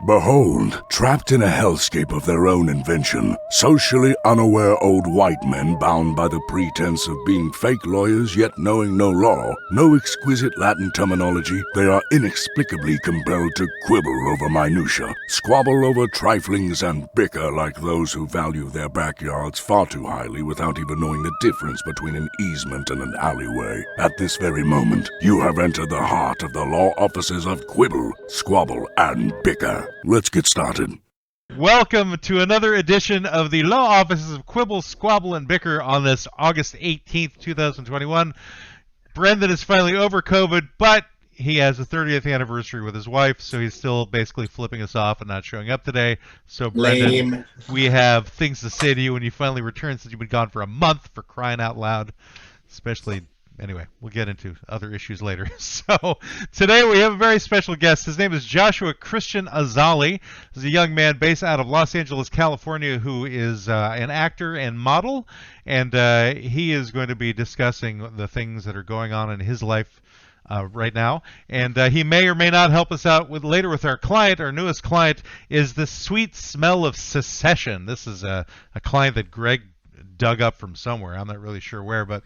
Behold, trapped in a hellscape of their own invention, socially unaware old white men bound by the pretense of being fake lawyers yet knowing no law, no exquisite Latin terminology, they are inexplicably compelled to quibble over minutia, squabble over triflings, and bicker like those who value their backyards far too highly without even knowing the difference between an easement and an alleyway. At this very moment, you have entered the heart of the Law Offices of Quibble, Squabble, and Bicker. Let's get started. Welcome to another edition of the Law Offices of Quibble, Squabble, and Bicker on this August 18th, 2021. Brendan is finally over COVID, but he has a 30th anniversary with his wife, so he's still basically flipping us off and not showing up today. So, Brendan, we have things to say to you when you finally return, since you've been gone for a month, for crying out loud, especially... Anyway, we'll get into other issues later. So today we have a very special guest. His name is Joshua Christian Azali. He's a young man based out of Los Angeles, California, who is an actor and model. And he is going to be discussing the things that are going on in his life right now. And he may or may not help us out later with our client. Our newest client is the Sweet Smell of Secession. This is a client that Greg dug up from somewhere. I'm not really sure where, but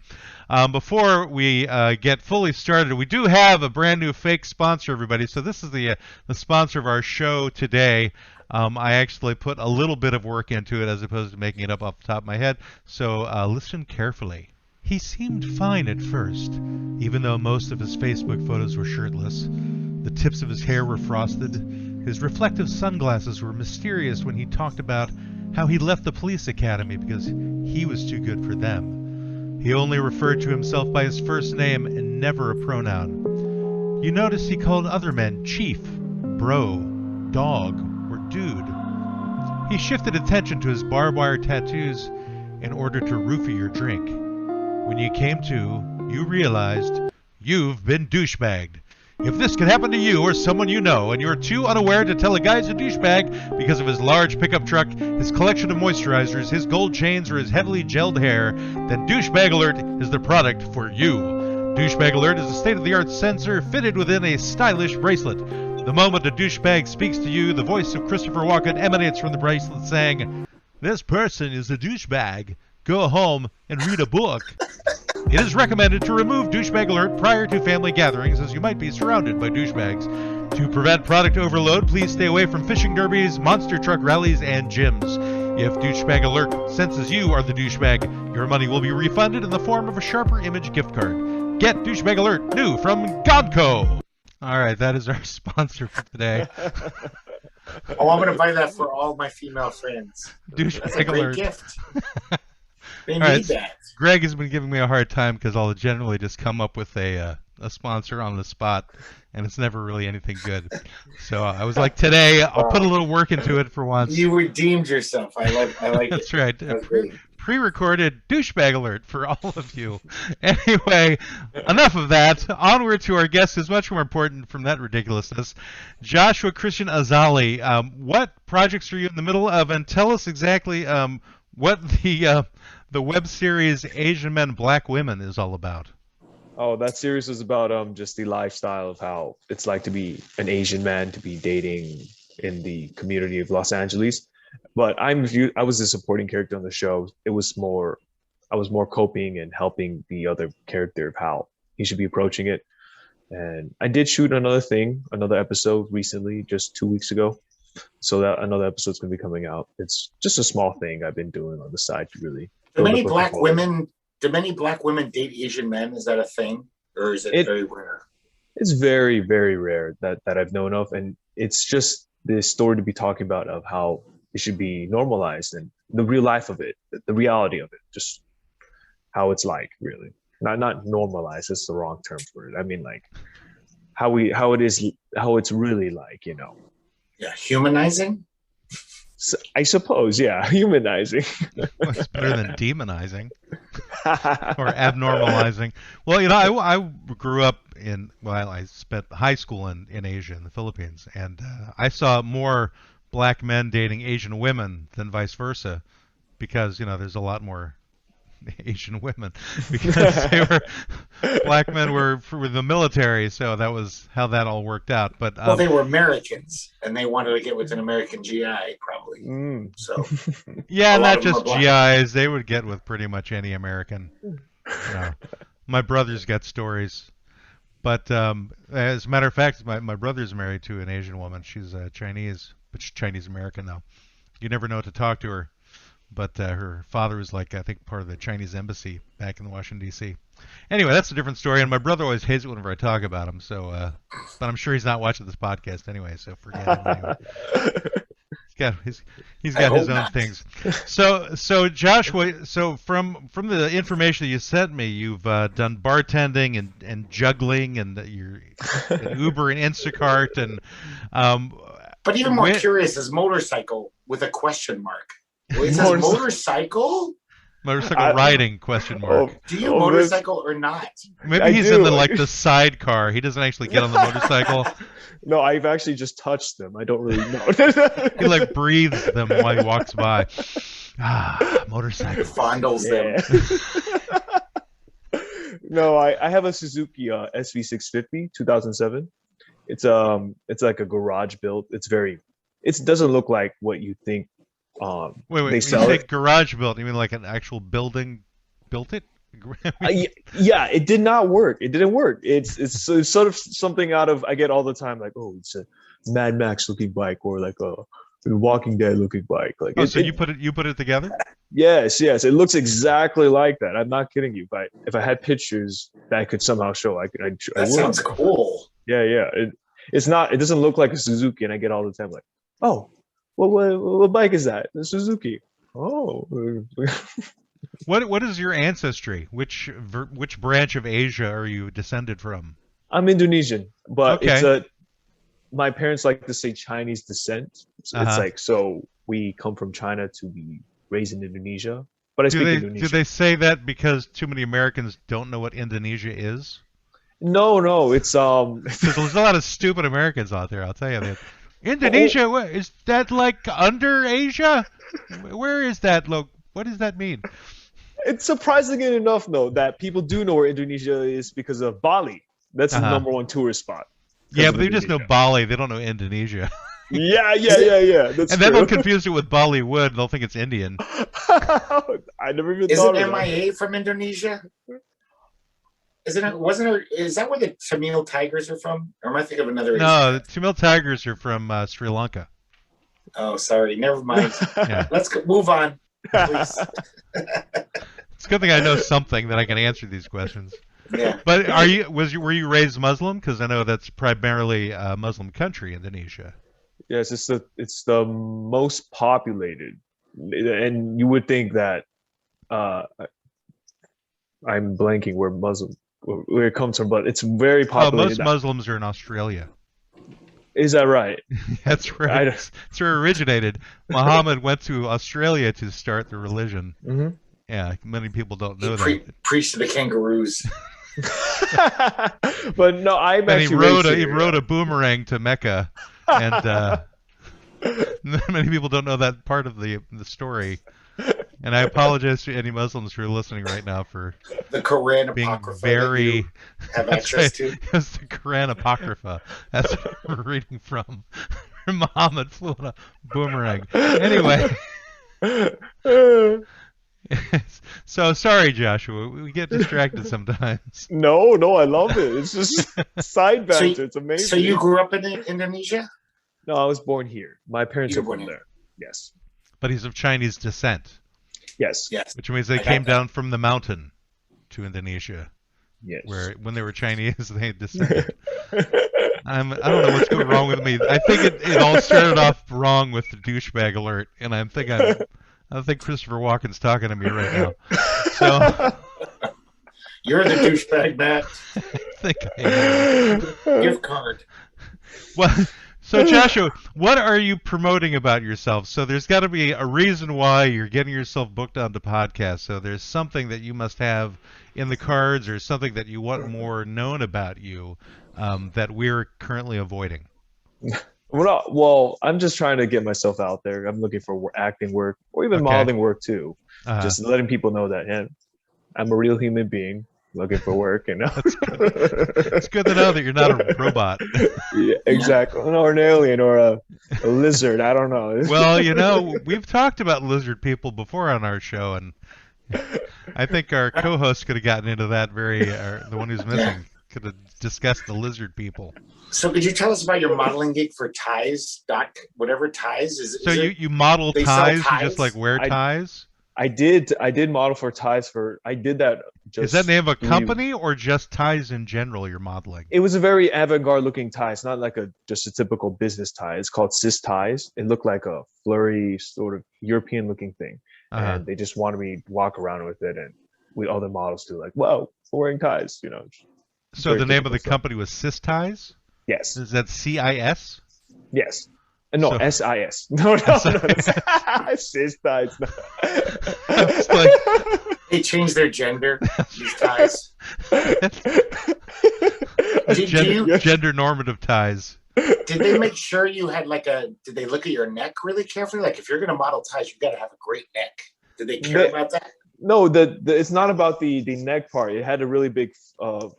before we get fully started, we do have a brand new fake sponsor, everybody. So this is the sponsor of our show today. I actually put a little bit of work into it as opposed to making it up off the top of my head. So listen carefully. He seemed fine at first, even though most of his Facebook photos were shirtless. The tips of his hair were frosted. His reflective sunglasses were mysterious when he talked about how he left the police academy because he was too good for them. He only referred to himself by his first name and never a pronoun. You notice he called other men chief, bro, dog, or dude. He shifted attention to his barbed wire tattoos in order to roofie your drink. When you came to, you realized you've been douchebagged. If this could happen to you or someone you know, and you're too unaware to tell a guy's a douchebag because of his large pickup truck, his collection of moisturizers, his gold chains, or his heavily gelled hair, then Douchebag Alert is the product for you. Douchebag Alert is a state-of-the-art sensor fitted within a stylish bracelet. The moment a douchebag speaks to you, the voice of Christopher Walken emanates from the bracelet saying, "This person is a douchebag. Go home and read a book." It is recommended to remove Douchebag Alert prior to family gatherings, as you might be surrounded by douchebags. To prevent product overload, please stay away from fishing derbies, monster truck rallies, and gyms. If Douchebag Alert senses you are the douchebag, your money will be refunded in the form of a Sharper Image gift card. Get Douchebag Alert new from Godco. All right, that is our sponsor for today. Oh, I'm going to buy that for all my female friends. Douchebag That's a great Alert. Gift. They All need right, that. Greg has been giving me a hard time because I'll generally just come up with a sponsor on the spot, and it's never really anything good. So I was like, today I'll put a little work into it for once. You redeemed yourself. I like That's it. right. That's great. Pre-recorded Douchebag Alert for all of you. Anyway, enough of that. Onward to our guest who's much more important from that ridiculousness. Joshua Christian Azali. What projects are you in the middle of? And tell us exactly what the web series Asian Men, Black Women is all about. Oh, that series was about just the lifestyle of how it's like to be an Asian man, to be dating in the community of Los Angeles. But I was a supporting character on the show. I was more coping and helping the other character of how he should be approaching it. And I did shoot another episode recently, just 2 weeks ago. So that another episode's gonna be coming out. It's just a small thing I've been doing on the side to really. Do many black women date Asian men? Is that a thing, or is it very rare? It's very, very rare that I've known of, and it's just this story to be talking about of how it should be normalized and the real life of it, the reality of it, just how it's like, really. Not normalized. It's the wrong term for it. I mean, like how it's really like, you know. Yeah, humanizing. So, I suppose, yeah, humanizing. Well, it's better than demonizing or abnormalizing. Well, you know, I grew up I spent high school in Asia, in the Philippines, and I saw more black men dating Asian women than vice versa, because, you know, there's a lot more Asian women because black men were the military, so that was how that all worked out. But well, they were Americans, and they wanted to get with an American GI, probably. So yeah, a lot not of them just are GIs; they would get with pretty much any American. My brother's got stories, but as a matter of fact, my brother's married to an Asian woman. She's Chinese, but she's Chinese American now. You never know what to talk to her. But her father was like, I think, part of the Chinese embassy back in Washington, D.C. Anyway, that's a different story, and my brother always hates it whenever I talk about him. So, but I'm sure he's not watching this podcast anyway, so forget him anyway. He's got his own things. So Joshua, so from the information that you sent me, you've done bartending and juggling, and you're Uber and Instacart, and but even more curious is motorcycle with a question mark. It says motorcycle? Motorcycle riding, question mark. Do you motorcycle or not? Maybe he's in the sidecar. He doesn't actually get on the motorcycle. No, I've actually just touched them. I don't really know. He like breathes them while he walks by. Motorcycle. Fondles them. No, I have a Suzuki SV650 2007. It's like a garage built. It doesn't look like what you think. Wait, they when sell you say it. garage built, you mean like an actual building built it? Yeah, it did not work. It didn't work. It's sort of something out of I get all the time, like, oh, it's a Mad Max looking bike, or like a Walking Dead looking bike. Like, so you put it together? Yes, it looks exactly like that. I'm not kidding you. If I had pictures that I could somehow show, I would. Sounds cool. Yeah. It doesn't look like a Suzuki, and I get all the time like, oh. What bike is that? The Suzuki. Oh. What is your ancestry? Which branch of Asia are you descended from? I'm Indonesian, but okay. My parents like to say Chinese descent. So it's like, so we come from China to be raised in Indonesia. But I speak Indonesian. Do they say that because too many Americans don't know what Indonesia is? No, it's Because there's a lot of stupid Americans out there. I'll tell you that. Indonesia, is that like under Asia? Where is that? Look, what does that mean? It's surprisingly enough, though, that people do know where Indonesia is because of Bali. That's the number one tourist spot. Yeah, but they just know Bali. They don't know Indonesia. Yeah. That's and then they'll confuse it with Bollywood. They'll think it's Indian. I never even thought of that. Isn't MIA from Indonesia? Isn't it? Wasn't it? Is that where the Tamil tigers are from? Or am I thinking of another? No, the Tamil tigers are from Sri Lanka. Oh, sorry. Never mind. Yeah. Let's move on, please. It's a good thing I know something that I can answer these questions. Yeah. But were you raised Muslim? Because I know that's primarily a Muslim country, Indonesia. Yes, it's the most populated, and you would think that. I'm blanking where it comes from, but it's very populated. Most Muslims are in Australia. Is that right? That's right. That's where it originated. Muhammad went to Australia to start the religion. Mm-hmm. Yeah, many people don't know that. Preached to the kangaroos. But no, he rode a boomerang to Mecca, and many people don't know that part of the story. And I apologize to any Muslims who are listening right now for the Quran being Apocrypha very have access to. It's the Quran Apocrypha. That's what we're reading from. Muhammad flew on a boomerang. Anyway. So sorry, Joshua. We get distracted sometimes. No, I love it. It's just side banter. It's amazing. So you grew up in Indonesia? No, I was born here. My parents are born there. Yes. But he's of Chinese descent. Yes. Which means they came down from the mountain to Indonesia. Yes. Where when they were Chinese, they descended. I don't know what's going wrong with me. I think it all started off wrong with the douchebag alert, and I think Christopher Walken's talking to me right now. So you're the douchebag, Matt. I think I am. Gift card. Well. So, Joshua, what are you promoting about yourself? So there's got to be a reason why you're getting yourself booked onto podcasts. So there's something that you must have in the cards or something that you want more known about you that we're currently avoiding. Well, I'm just trying to get myself out there. I'm looking for acting work or even modeling work, too. Just letting people know that I'm a real human being looking for work, you know. It's good to know that you're not a robot. Yeah, exactly. Or an alien or a lizard. I don't know. Well, you know, we've talked about lizard people before on our show, and I think our co-host could have gotten into that the one who's missing could have discussed the lizard people. So could you tell us about your modeling gig for ties, whatever ties is? So you model they sell ties, you ties? just like wear ties? I did model for ties I did that just. Is that name of a company or just ties in general you're modeling? It was a very avant-garde looking tie. It's not like just a typical business tie. It's called cis ties. It looked like a flurry sort of European looking thing. And they just wanted me to walk around with it, and we other models do like, whoa, wearing ties, you know. So the name of the company was Cis Ties? Yes. Is that CIS? Yes. No, SIS. No. Cis ties. No. It's like, they changed their gender. These ties. Gender normative ties. Did they make sure you had did they look at your neck really carefully? Like, if you're going to model ties, you got to have a great neck. Did they care about that? No, it's not about the neck part. It had a really big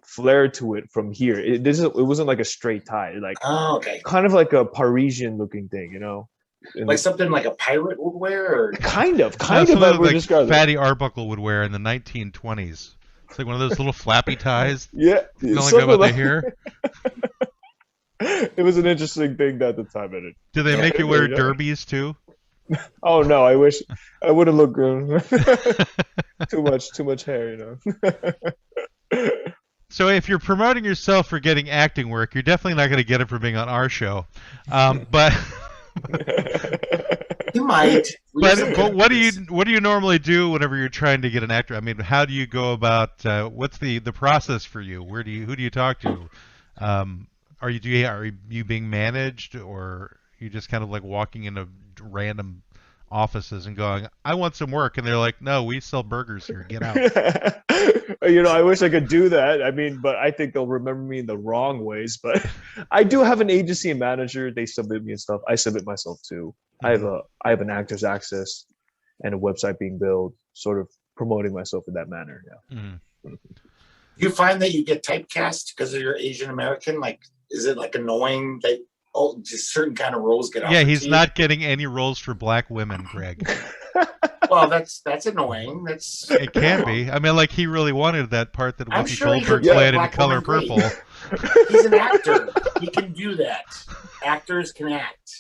flare to it from here. It wasn't like a straight tie. Like, oh, okay. Kind of like a Parisian looking thing, you know? Like something like a pirate would wear? Or? Kind of. Like Fatty Arbuckle would wear in the 1920s. It's like one of those little flappy ties. Yeah. Going about the hair. It was an interesting thing at the time. Do they make you wear derbies too? Oh no! I wish I wouldn't look good. too much hair, you know. So if you're promoting yourself for getting acting work, you're definitely not going to get it for being on our show. But you might. But what do you normally do whenever you're trying to get an actor? I mean, how do you go about? What's the process for you? Who do you talk to? Are you being managed, or you just kind of like walking into random offices and going, I want some work, and they're like, no, we sell burgers here, get out. You know, I wish I could do that. I mean, but I think they'll remember me in the wrong ways. But I do have an agency and manager. They submit me and stuff. I submit myself too. Mm-hmm. I have an Actors Access and a website being built, sort of promoting myself in that manner. Yeah. Mm-hmm. Do you find that you get typecast because of your Asian American? Like, is it like annoying that just certain kind of roles get offered? Yeah, he's not getting any roles for black women, Greg. Well, that's annoying. It can be. I mean, like, he really wanted that part that Whoopi Goldberg played in Color Purple. He's an actor. He can do that. Actors can act.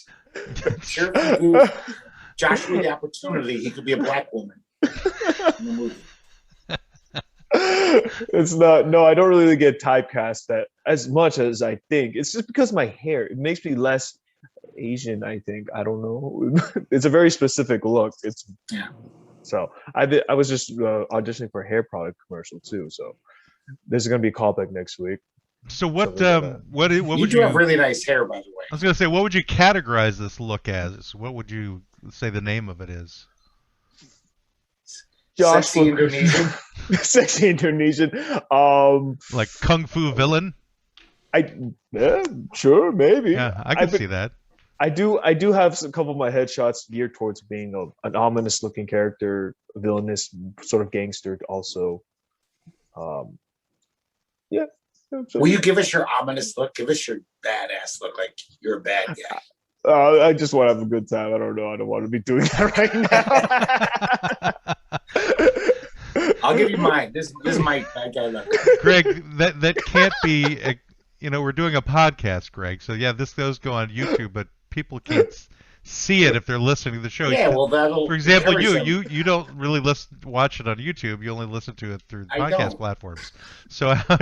Sure, if you give Joshua the opportunity, he could be a black woman in the movie. It's not. No, I don't really get typecast that as much as I think. It's just because my hair. It makes me less Asian, I think. I don't know. It's a very specific look. So I was just auditioning for a hair product commercial too. So there's gonna be a callback next week. So what would you have really nice hair, by the way. I was gonna say, what would you categorize this look as? What would you say the name of it is? Sexy Indonesian. Sexy Indonesian. Like Kung Fu villain? Sure, maybe. Yeah, I can see that. I do have a couple of my headshots geared towards being an ominous looking character, a villainous sort of gangster also. Yeah. Will you give us your ominous look? Give us your badass look, like you're a bad guy. I just want to have a good time. I don't know. I don't want to be doing that right now. I'll give you mine. This is my bad guy look. Greg, that can't be. We're doing a podcast, Greg. So yeah, those go on YouTube, but people can't see it if they're listening to the show. Yeah, well, that'll. For example, you don't really watch it on YouTube. You only listen to it through podcast platforms. So how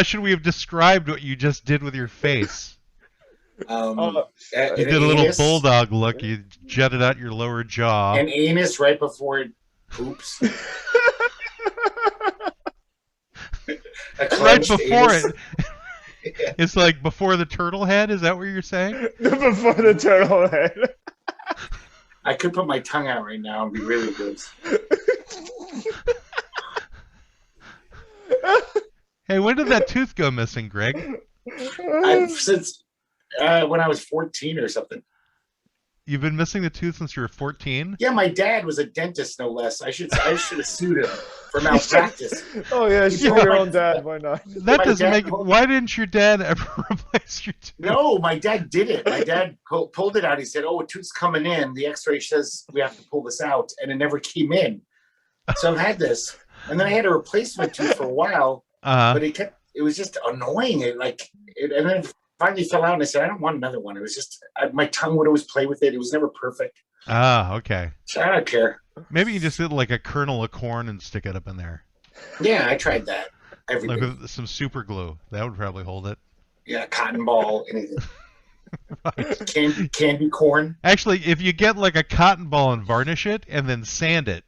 should we have described what you just did with your face? You did a little bulldog look. You jutted out your lower jaw. An anus right before it poops. Right before anus. It. It's like before the turtle head. Is that what you're saying? Before the turtle head. I could put my tongue out right now and be really good. Hey, when did that tooth go missing, Greg? Since when I was 14 or something. You've been missing the tooth since you were 14? Yeah, my dad was a dentist, no less. I should have sued him for malpractice. Oh yeah, He sue told your my- own dad. Why not? That My doesn't dad make. told- Why didn't your dad ever replace your tooth? No, my dad did it. My dad pulled it out. He said, "Oh, a tooth's coming in. The X-ray says we have to pull this out," and it never came in. So I've had this, and then I had to replace my tooth for a while, but it was just annoying. And then it finally fell out, and I said, "I don't want another one." It was just my tongue would always play with it. It was never perfect. Okay. So I don't care. Maybe you just get like a kernel of corn and stick it up in there. Yeah, I tried that. Like Everything. with some super glue. That would probably hold it. Yeah, cotton ball, anything. Candy corn. Actually, if you get like a cotton ball and varnish it and then sand it,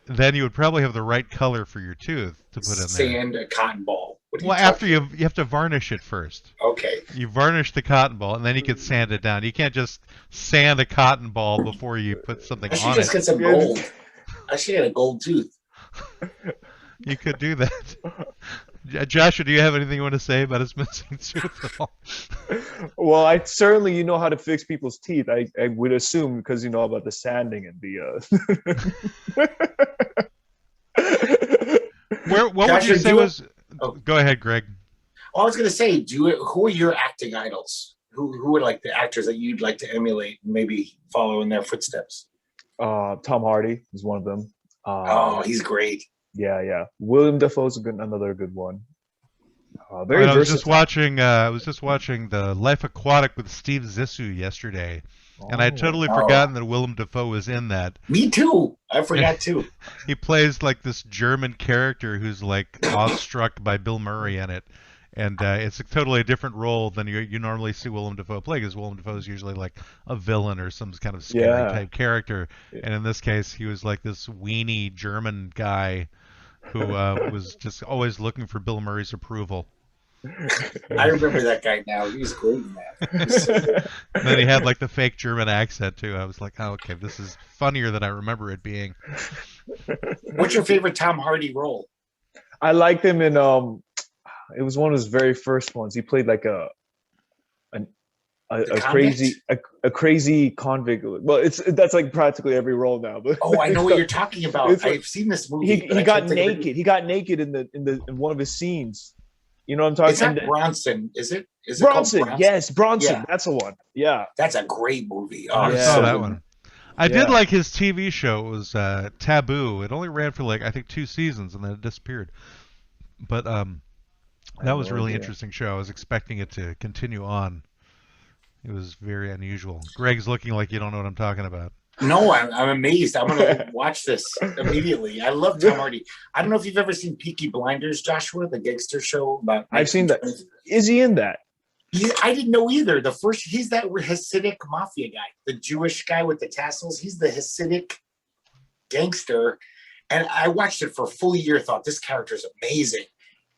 then you would probably have the right color for your tooth to put in there. Sand a cotton ball. What are you Well, after talking- you have to varnish it first. Okay. You varnish the cotton ball, and then you can sand it down. You can't just sand a cotton ball before you put something I should on just it. get some gold. I should get a gold tooth. You could do that. Joshua, do you have anything you want to say about his missing tooth at all? Well, I certainly know how to fix people's teeth. I would assume because you know about the sanding and the. What would Joshua, you say do you- was? Oh. Go ahead, Greg. Well, I was going to say, who are your acting idols? Who are like the actors that you'd like to emulate and maybe follow in their footsteps? Tom Hardy is one of them. Oh, he's great. Yeah. William Dafoe's another good one. Very I was versatile. just watching The Life Aquatic with Steve Zissou yesterday, and I had totally Oh. forgotten that Willem Dafoe was in that. Me too. I forgot too. He plays like this German character who's like awestruck by Bill Murray in it, and it's a totally different role than you normally see Willem Dafoe play, because Willem Dafoe is usually like a villain or some kind of scary Yeah. type character, and in this case he was like this weenie German guy who was just always looking for Bill Murray's approval. I remember that guy now. He's great in that. He's so good. And then he had like the fake German accent too. I was like, oh, okay, this is funnier than I remember it being. What's your favorite Tom Hardy role? I liked him in it was one of his very first ones. He played like a crazy convict. Well, that's like practically every role now. But Oh, I know what you're talking about. It's like- I've seen this movie. he but I got can't think of it. naked. He got naked in one of his scenes. You know what I'm talking It's not about? Bronson, is it? Is it called Bronson. Yes, Bronson. Yeah. that's the one. Yeah. That's a great movie. Oh, I it's saw so that good. one. I did Yeah. like his TV show. It was Taboo. It only ran for like I think 2 seasons and then it disappeared. But that was a no really idea. interesting show. I was expecting it to continue on. It was very unusual. Greg's looking like you don't know what I'm talking about. No, I'm amazed. I'm gonna watch this immediately. I love Tom Hardy. I don't know if you've ever seen Peaky Blinders, Joshua, the gangster show about. I've seen that. 1920s. Is he in that? I didn't know either. He's that Hasidic mafia guy, the Jewish guy with the tassels. He's the Hasidic gangster, and I watched it for a full year. Thought this character is amazing,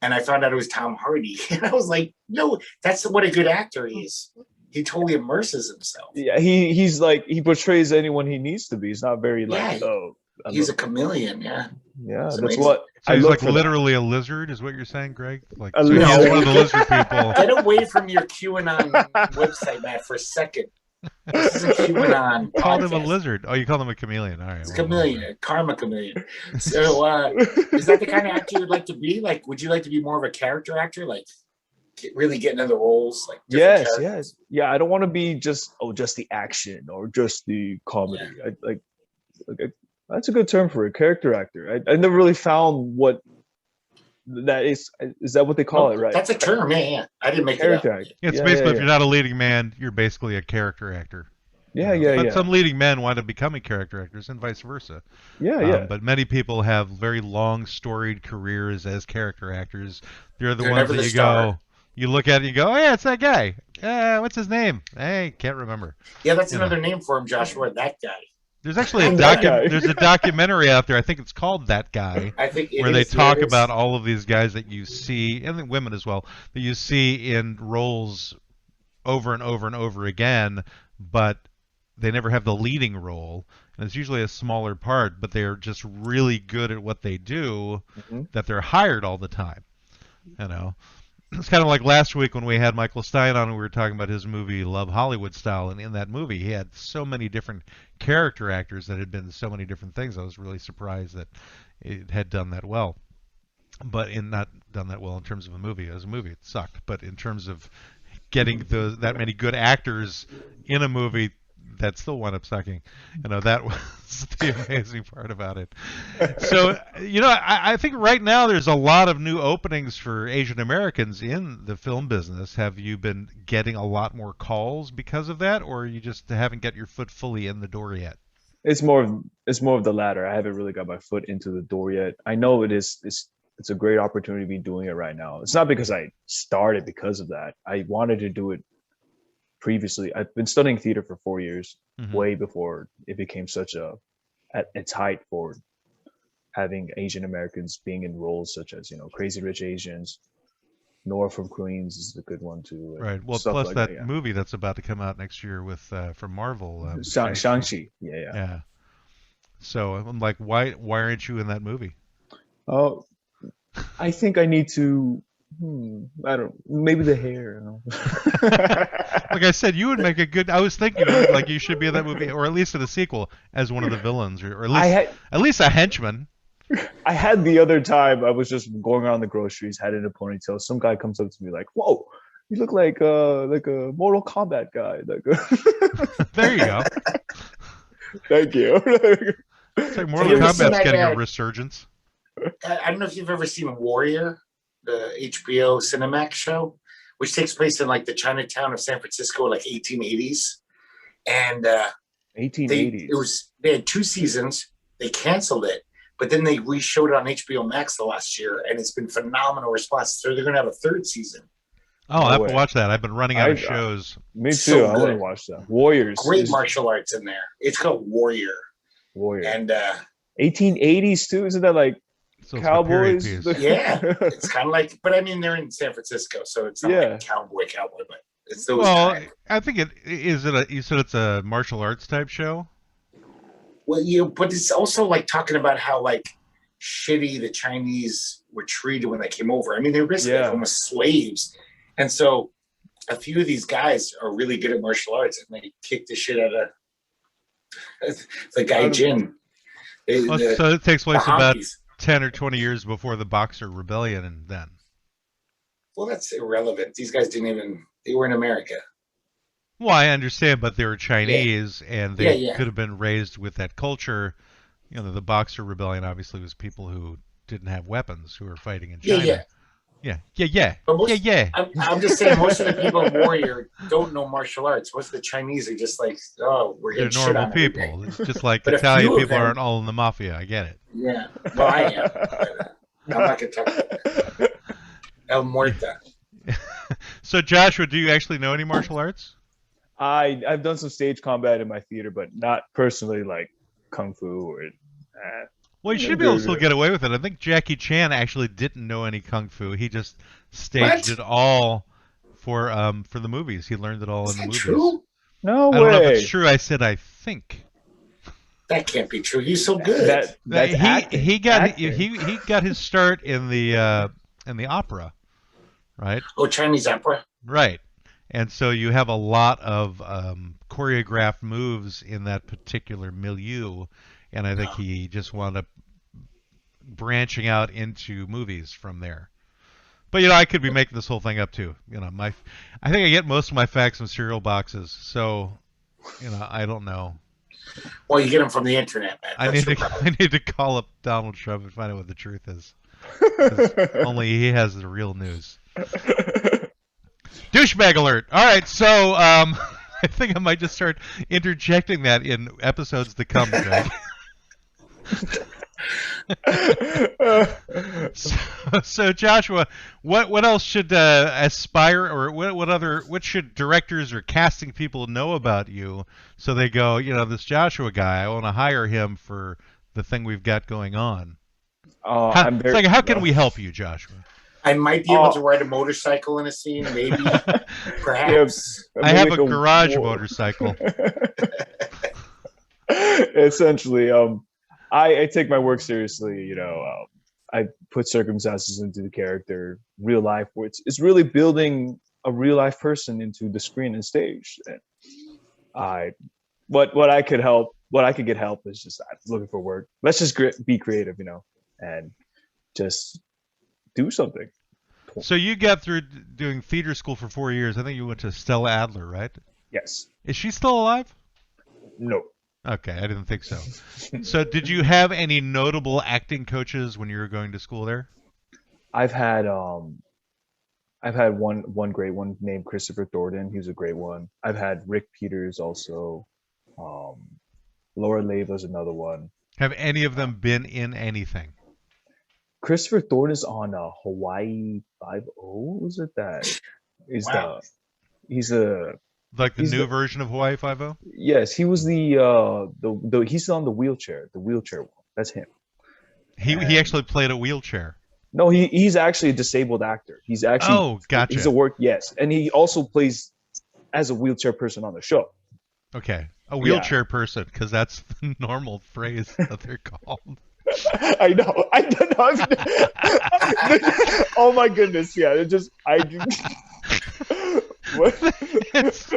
and I found out it was Tom Hardy, and I was like, no, that's what a good actor he is. He totally immerses himself. Yeah, he's like he portrays anyone he needs to be. He's not very like Yeah, I'm He's a chameleon. Yeah. yeah. it's That's amazing. what So I he's look like for that. literally a lizard, is what you're saying, Greg? Like A so he's lizard. one of the lizard people. Get away from your QAnon website, Matt, for a second. This is a QAnon Called him a podcast. lizard. Oh, you called him a chameleon. All right. It's well, chameleon, karma chameleon. So, is that the kind of actor you'd like to be? Like, would you like to be more of a character actor? Like, really get into the roles? Like, different Yes, characters? yeah. I don't want to be just the action or just the comedy. That's a good term for a character actor. I never really found what that is. Is that what they call it? Right? That's a term. Yeah. I didn't make Character it up. actor. It's Yeah, basically yeah, if you're not a leading man, you're basically a character actor. yeah, But yeah. some leading men wind up becoming character actors and vice versa. Yeah. But many people have very long, storied careers as character actors. They're the They're ones never that the you star. go, you look at it and you go, oh, yeah, it's that guy. What's his name? Hey, can't remember. Yeah, that's You another name for him, Joshua. That guy. There's actually That guy. there's a documentary out there. I think it's called That Guy, I think it where they is, yeah, talk it is. about all of these guys that you see, and the women as well, that you see in roles over and over and over again, but they never have the leading role. And it's usually a smaller part, but they're just really good at what they do, Mhm. that they're hired all the time. You know, it's kind of like last week when we had Michael Stein on and we were talking about his movie Love Hollywood Style, and in that movie he had so many different character actors that had been so many different things. I was really surprised that it had done that well. But not done that well in terms of a movie. As a movie, it sucked. But in terms of getting that many good actors in a movie, that still wound up sucking. That was the amazing part about it. So, I think right now there's a lot of new openings for Asian Americans in the film business. Have you been getting a lot more calls because of that, or you just haven't got your foot fully in the door yet? It's more of the latter. I haven't really got my foot into the door yet. I know it's a great opportunity to be doing it right now. It's not because I started because of that. I wanted to do it previously. I've been studying theater for 4 years, way before it became such at its height for having Asian Americans being in roles such as, Crazy Rich Asians, Nora from Queens is a good one too. Right. Well, plus that movie that's about to come out next year with from Marvel. Shang-Chi. Yeah. Yeah. So I'm like, why aren't you in that movie? Oh, I think I need to. Maybe the hair. Like I said, you would make a good. I was thinking like you should be in that movie, or at least in the sequel as one of the villains, or at least a henchman. I had the other time. I was just going around the groceries, had in a ponytail. Some guy comes up to me like, "Whoa, you look like a Mortal Kombat guy." There you go. Thank you. It's like Mortal Kombat's getting a resurgence. I don't know if you've ever seen Warrior, the HBO Cinemax show, which takes place in like the Chinatown of San Francisco, like 1880s. And 1880s. They had 2 seasons. They canceled it, but then they re-showed it on HBO Max the last year, and it's been phenomenal response. So they're going to have a 3rd season. Oh, I have to watch that. I've been running out of shows. Me too. So I want to watch that. Warriors. Great martial arts in there. It's called Warrior. And 1880s too. Isn't that like Cowboys? Yeah, it's kind of like, but I mean, they're in San Francisco, so it's not like cowboy, but it's those. Well, I think you said it's a martial arts type show. Well, but it's also like talking about how like shitty the Chinese were treated when they came over. I mean, they were basically almost slaves, and so a few of these guys are really good at martial arts, and they kick the shit out of the guy Jin. So it takes place about 10 or 20 years before the Boxer Rebellion, and then. Well, that's irrelevant. These guys they were in America. Well, I understand, but they were Chinese, and they could have been raised with that culture. The Boxer Rebellion obviously was people who didn't have weapons, who were fighting in China. Yeah. I'm just saying, most of the people in Warrior don't know martial arts. Most of the Chinese are just like, we're getting shit on. They're normal people. It's just like Italian people aren't all in the mafia. I get it. Yeah. Well, I am. But, I'm not going to talk about that. El Muerta. So, Joshua, do you actually know any martial arts? I've done some stage combat in my theater, but not personally like Kung Fu or... Well, you should be able to still get away with it. I think Jackie Chan actually didn't know any Kung Fu. He just staged it all for the movies. He learned it all in the movies. True? No way. I don't know if it's true. I said I think. That can't be true. He's so good. He got his start in the opera, right? Oh, Chinese opera. Right. And so you have a lot of choreographed moves in that particular milieu, and I think he just wound up branching out into movies from there. But I could be making this whole thing up too. I think I get most of my facts from cereal boxes, so I don't know. Well, you get them from the internet, man. I need to call up Donald Trump and find out what the truth is. Only he has the real news. Douchebag alert. All right, so I think I might just start interjecting that in episodes to come, Greg. So Joshua, what else should aspire, or what should directors or casting people know about you, so they go, this Joshua guy, I want to hire him for the thing we've got going on. How can we help you, Joshua? I might be able to ride a motorcycle in a scene, maybe, perhaps. I have a garage motorcycle. Essentially, I take my work seriously. I put circumstances into the character, real life, where it's really building a real life person into the screen and stage. And I what I could help, what I could get help is just looking for work. Let's just be creative, and just do something. So you got through doing theater school for 4 years. I think you went to Stella Adler, right? Yes. Is she still alive? No. Okay, I didn't think so. So did you have any notable acting coaches when you were going to school there? I've had one great one named Christopher Thornton. He was a great one. I've had Rick Peters also. Laura Leyva's another one. Have any of them been in anything? Christopher Thornton is on Hawaii 5-0. Was it that? Is Wow. He's a Like the he's new the- version of Hawaii 5-0? yes. He was the he's on the wheelchair one. That's him. He actually played a wheelchair. No, he's actually a disabled actor. He's actually Oh, gotcha. He's yes, and he also plays as a wheelchair person on the show. Okay, a wheelchair person, because that's the normal phrase that they're called. I know. I don't know. Oh my goodness! Yeah, it just what? It's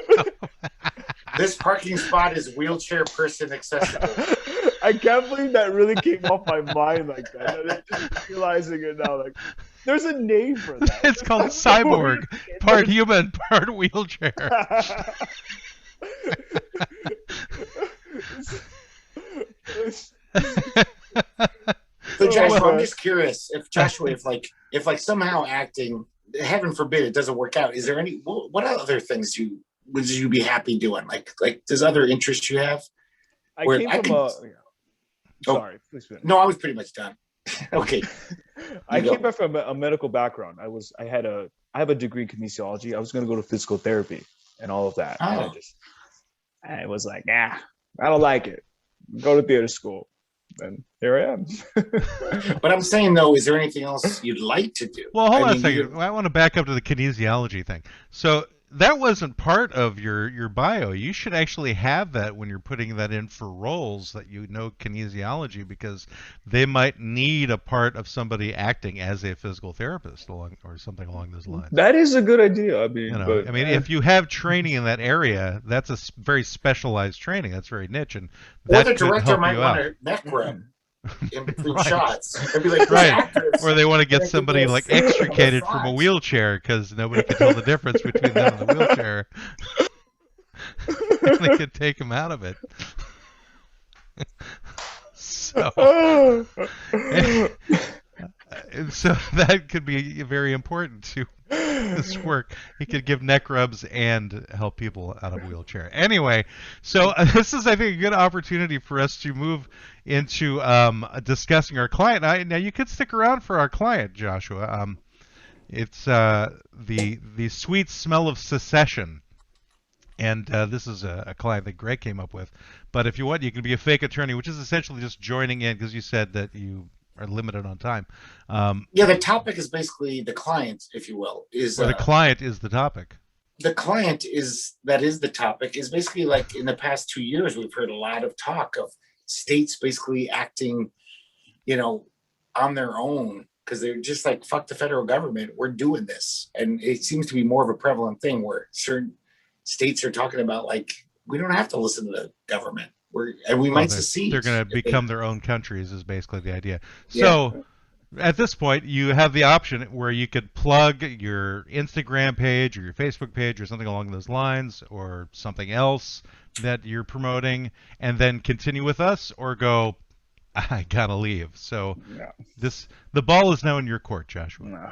This parking spot is wheelchair person accessible. I can't believe that really came off my mind like that. I'm just realizing it now. Like, there's a name for that. It's called cyborg, part human, part wheelchair. So Joshua, Oh, I'm just curious if somehow acting, heaven forbid, it doesn't work out. Is there any what other things would you be happy doing? Like does other interests you have? I Where came I from could- a. Sorry, please finish. No, I was pretty much done. Okay. I You go. came back from a medical background. I have a degree in kinesiology. I was going to go to physical therapy and all of that. And Oh. I was like, I don't like it. Go to theater school. And here I am. But I'm saying though, is there anything else you'd like to do? Well, hold on a mean, second. I want to back up to the kinesiology thing. So that wasn't part of your bio. You should actually have that when you're putting that in for roles that you know kinesiology, because they might need a part of somebody acting as a physical therapist or something along those lines. That is a good idea. I mean, but, If you have training in that area, that's a very specialized training. That's very niche, and Or that the could director help might you want out. to neck rub in between Right. shots and be like, this Right. actress- Or they want to get They could somebody do a like scene on the extricated from a front. wheelchair because nobody can tell the difference between them and the wheelchair. And they could take him out of it. So that could be very important to this work. He could give neck rubs and help people out of a wheelchair. Anyway, so this is, I think, a good opportunity for us to move into discussing our client. Now, you could stick around for our client, Joshua. It's the Sweet Smell of Secession. And this is a client that Greg came up with. But if you want, you can be a fake attorney, which is essentially just joining in because you said that you are limited on time. Yeah, the topic is basically the client, if you will, is Or the client is the topic. the client is the topic is basically like in the past 2 years we've heard a lot of talk of states basically acting, on their own because they're just like, fuck the federal government, we're doing this. And it seems to be more of a prevalent thing where certain states are talking about like, we don't have to listen to the government. We might secede. They're going to become their own countries is basically the idea. Yeah. So at this point, you have the option where you could plug your Instagram page or your Facebook page or something along those lines or something else that you're promoting and then continue with us or go, I gotta leave. So No. the ball is now in your court, Joshua. No.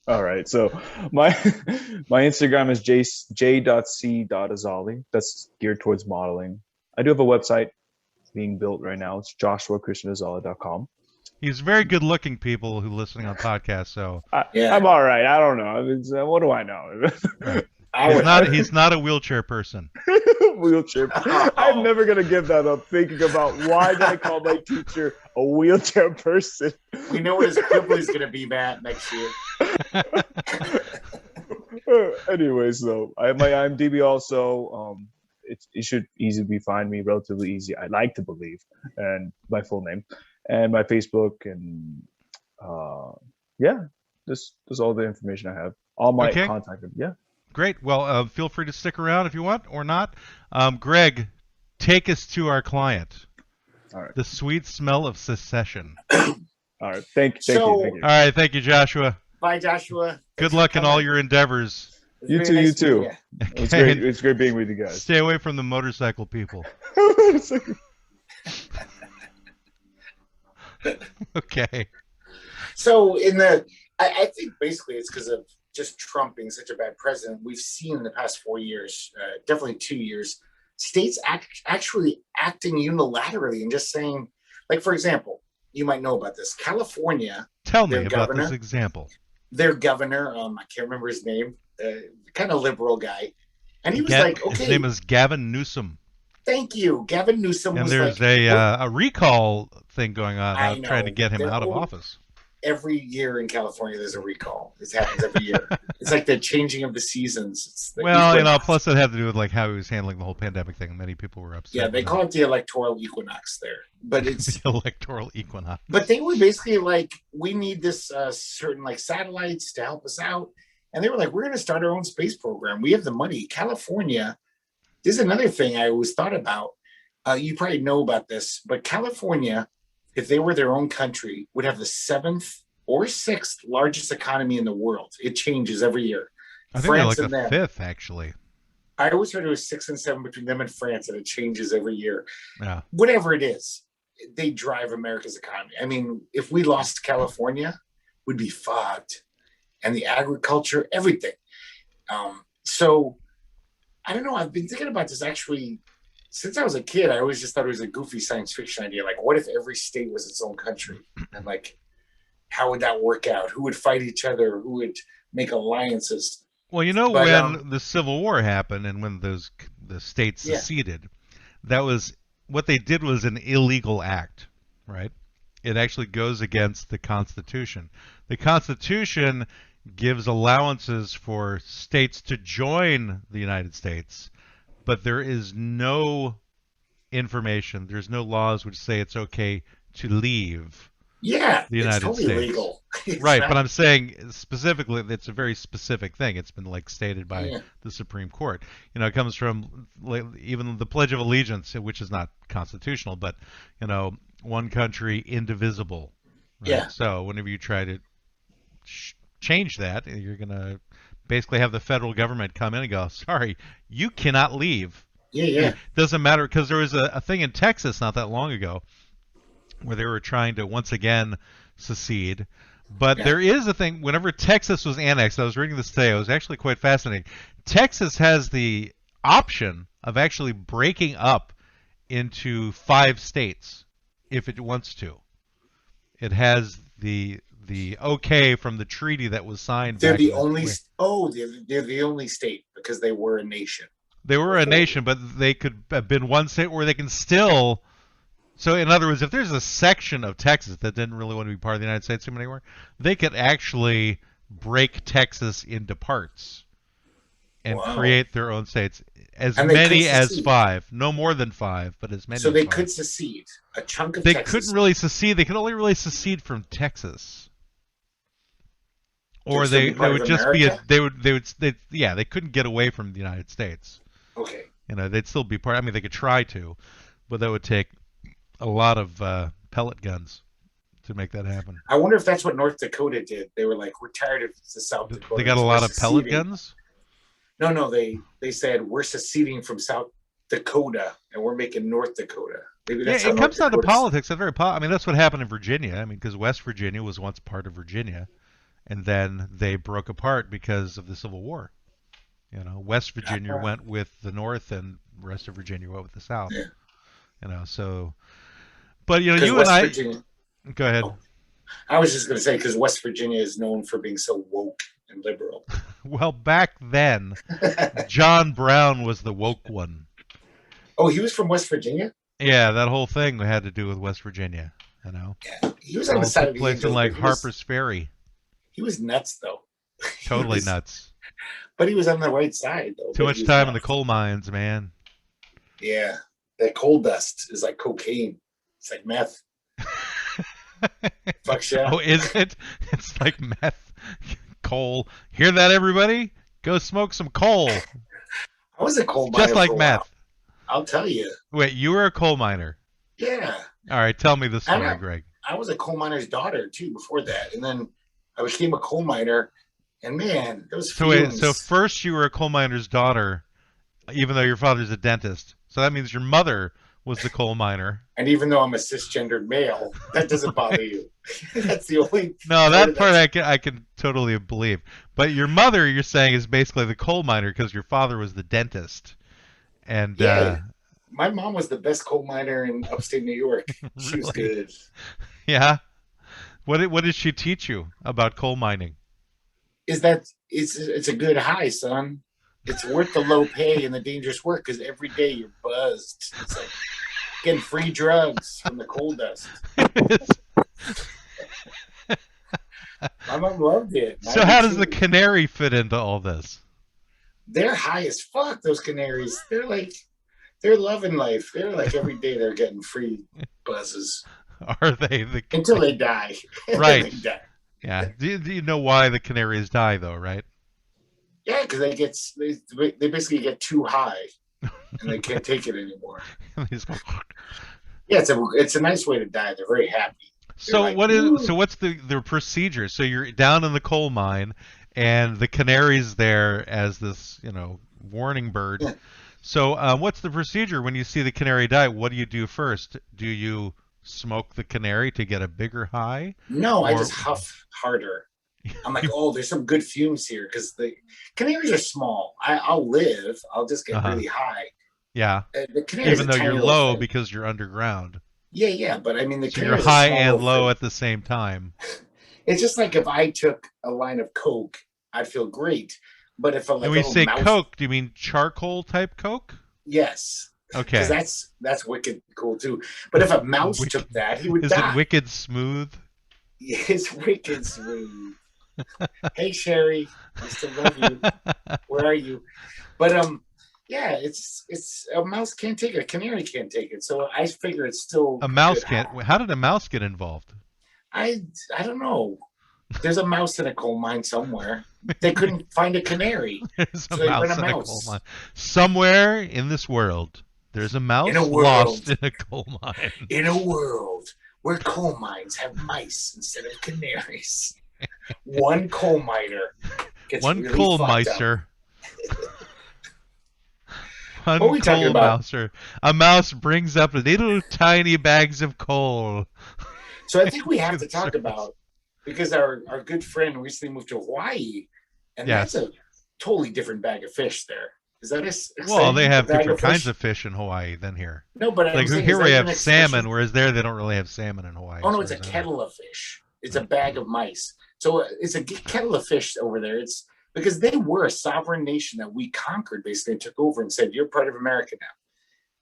All right. So my Instagram is j.c.azali. That's geared towards modeling. I do have a website being built right now. It's joshuachristianazali.com. He's very good looking, people who listening on podcasts. So Yeah. I'm all right. I don't know. I mean, what do I know? he's not a wheelchair person. Wheelchair. I'm never gonna give that up. Thinking about why did I call my teacher a wheelchair person? We know what his quibble is going to be, Matt, next year. Anyways, though, I have my IMDb also. It should easily find me, relatively easy. I like to believe, and my full name, and my Facebook, and Yeah, this is all the information I have. All my Okay. contact. Yeah. Great. Well, feel free to stick around if you want or not. Greg, take us to our client. All right. The Sweet Smell of Secession. All right. Thank you. So- Thank you. All right. Thank you, Joshua. Bye, Joshua. Good Thanks for luck in all coming. your endeavors. It's You very too. nice You meeting too. you. It was Okay. great. It's great being with you guys. Stay away from the motorcycle people. Okay. So I think basically it's because of just Trump being such a bad president. We've seen in the past 4 years, definitely 2 years, states actually acting unilaterally and just saying, like, for example, you might know about this. California, Tell me Their about this governor? example. their governor, I can't remember his name, kind of liberal guy. And he was Ga- like, okay, His name is Gavin Newsom. thank you. Gavin Newsom And was there's like, a recall thing going on I now, trying to know. get him They're out of all- office. every year in California, there's a recall. This happens every year. It's like the changing of the seasons. It's the Well, equinox. plus it had to do with like how he was handling the whole pandemic thing. Many people were upset. Yeah, they with call it the electoral equinox there. But it's the electoral equinox. but they were basically like, we need this certain like satellites to help us out. And they were like, we're going to start our own space program. We have the money. California, this is another thing I always thought about. You probably know about this, but California, if they were their own country, would have the 7th or 6th largest economy in the world. It changes every year. I think they're like and the them. fifth, actually. I always heard it was 6 and 7 between them and France, and it changes every year. Yeah. Whatever it is, they drive America's economy. I mean, if we lost California, we'd be fucked. And the agriculture, everything. So I don't know. I've been thinking about this actually since I was a kid. I always just thought it was a goofy science fiction idea. Like, what if every state was its own country? And like, how would that work out? Who would fight each other? Who would make alliances? Well, you know, But, when the Civil War happened and when the states Yeah. seceded, that was what they did was an illegal act, right? It actually goes against the Constitution. The Constitution gives allowances for states to join the United States, but there is no information, there's no laws which say it's okay to leave. Yeah, The United it's totally States. legal. It's Right, not- but I'm saying specifically, it's a very specific thing. It's been like stated by Yeah. the Supreme Court. You know, it comes from like, even the Pledge of Allegiance, which is not constitutional, but you know, one country, indivisible. Right? Yeah. So whenever you try to change that, you're gonna basically have the federal government come in and go, "Sorry, you cannot leave." yeah. Doesn't matter, because there was a thing in Texas not that long ago where they were trying to once again secede. But Yeah. there is a thing, whenever Texas was annexed, I was reading this today, it was actually quite fascinating. Texas has the option of actually breaking up into 5 states if it wants to. It has the okay from the treaty that was signed. They're back the in only. They're the only state because they were a nation. They were a nation, but they could have been one state where they can still. So, in other words, if there's a section of Texas that didn't really want to be part of the United States anymore, they could actually break Texas into parts and Wow. create their own states. As And they many could as secede. 5, no more than 5, but as many. So as they 5. could secede. A chunk of They Texas. couldn't really secede. They could only really secede from Texas. Or They'd still they be part would of just be America? they couldn't get away from the United States. Okay. You know, they'd still be part. I mean, they could try to, but that would take a lot of pellet guns to make that happen. I wonder if that's what North Dakota did. They were like, we're tired of the South Dakota. They got a lot of pellet guns. No, they said we're seceding from South Dakota and we're making North Dakota. Maybe Yeah, that's how it North comes down to Dakota's- politics. That's very. I mean, that's what happened in Virginia. I mean, because West Virginia was once part of Virginia, and then they broke apart because of the Civil War. You know, West Virginia went with the North, and the rest of Virginia went with the South. Yeah. You know, so. But you know, 'Cause you West and I. Virginia, Go ahead. Oh. I was just going to say because West Virginia is known for being so woke and liberal. Well, back then, John Brown was the woke one. Oh, he was from West Virginia. Yeah, that whole thing had to do with West Virginia. You know, Yeah, he was on all the side took of the place Angels, in like but he was- Harper's Ferry. He was nuts though. He Totally was- nuts. But he was on the right side though. Too but much he was time in the nuts. coal mines, man. Yeah, that coal dust is like cocaine. It's like meth. Fuck yeah. Oh, is it? It's like meth, coal. Hear that, everybody? Go smoke some coal. I was a coal Just miner like for a while. meth. I'll tell you. Wait, you were a coal miner. Yeah. All right, tell me the And story, Greg. I was a coal miner's daughter too before that. And then I became a coal miner. And man, those So wait, fumes. so first you were a coal miner's daughter, even though your father's a dentist. So that means your mother was the coal miner. And even though I'm a cisgendered male, that doesn't bother you. That's the only. No, that part I can totally believe. But your mother, you're saying, is basically the coal miner because your father was the dentist. And Yeah. My mom was the best coal miner in upstate New York. She was Really? good. Yeah. What did she teach you about coal mining? Is that it's a good high, son. It's worth the low pay and the dangerous work because every day you're buzzed. It's like getting free drugs from the coal dust. My mom loved it. So how does the canary fit into all this? They're high as fuck, those canaries. They're loving life. They're like every day they're getting free buzzes. Are they the Until they die. Right. They die. Yeah. Do you know why the canaries die, though, right? Yeah, because they basically get too high and they can't take it anymore. They just go, Yeah, it's a nice way to die. They're very happy. so like, what's the procedure? So you're down in the coal mine, and the canary's there as this warning bird. Yeah. So what's the procedure when you see the canary die? What do you do first? Do you smoke the canary to get a bigger high? No, I Or- just huff harder. I'm like, oh, there's some good fumes here because the canaries are small. I'll live. I'll just get really high. Yeah. The canaries Even are though tiny you're little low thing. because you're underground. Yeah, but I mean the So you're canaries are high small and little low thing. at the same time. It's just like if I took a line of Coke, I'd feel great. But if And when you say Coke, do you mean charcoal type Coke? Yes. Okay. Because that's wicked cool too. But if a mouse took that, he would Is die. it wicked smooth? It's wicked smooth. Hey Sherry, I still love you. Where are you? But yeah, it's a mouse can't take it. A canary can't take it. So I figure it's still A mouse good. can't. How did a mouse get involved? I don't know. There's a mouse in a coal mine somewhere. They couldn't find a canary. There's a So they mouse rent in a a mouse. coal mine. Somewhere in this world, there's a mouse In a lost world. in a coal mine. In a world where coal mines have mice instead of canaries, one coal miner gets One really coal fucked up. micer. One What are we talking coal about? mouser. A mouse brings up little tiny bags of coal. So I think we have to talk about, because our good friend recently moved to Hawaii, and Yes. that's a totally different bag of fish there. Is that Well, they have bag different kinds fish? of fish in Hawaii than here. No, but I'm Like saying, here is we that have an salmon, expression? whereas there they don't really have salmon in Hawaii. Oh no, as it's a far as I know. kettle of fish. It's a bag of mice. So it's a kettle of fish over there. It's because they were a sovereign nation that we conquered, basically, and took over and said, "You're part of America now."